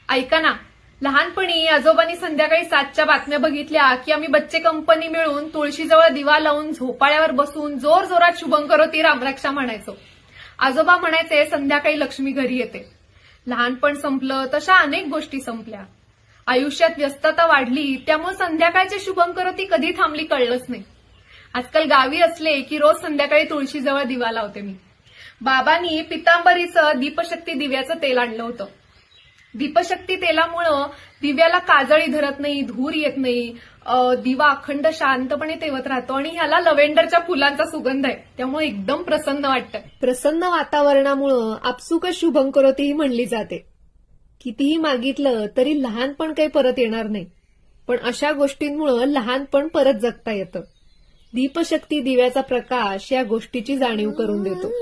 ऐका ना, लहानपणी आजोबांनी संध्याकाळी 7च्या बातम्या बघितल्या की आम्ही बच्चे कंपनी मिळून तुळशीजवळ दिवा लावून झोपाळ्यावर बसून जोर जोरात शुभंकरोती रामरक्षा म्हणायचो. आजोबा म्हणायचे संध्याकाळी लक्ष्मी घरी येते. लहानपण संपलं तशा अनेक गोष्टी संपल्या. आयुष्यात व्यस्तता वाढली त्यामुळे संध्याकाळची शुभंकरोती कधी थांबली कळलंच नाही. आजकाल गावी असले की रोज संध्याकाळी तुळशीजवळ दिवा लावते मी. बाबांनी पितांबरीचं दीपशक्ती दिव्याचं तेल आणलं होतं. दीपशक्ती तेलामुळं दिव्याला काजळी धरत नाही, धूर येत नाही, दिवा अखंड शांतपणे तेवत राहतो आणि ह्याला लव्हेंडरच्या फुलांचा सुगंध आहे, त्यामुळे एकदम प्रसन्न वाटतं. प्रसन्न वातावरणामुळं आपसुकच शुभंकरोतीही म्हणली जाते. कितीही मागितलं तरी लहानपण काही परत येणार नाही, पण अशा गोष्टींमुळं लहानपण परत जगता येतं. दीपशक्ती दिव्याचा प्रकाश या गोष्टीची जाणीव करून देतो.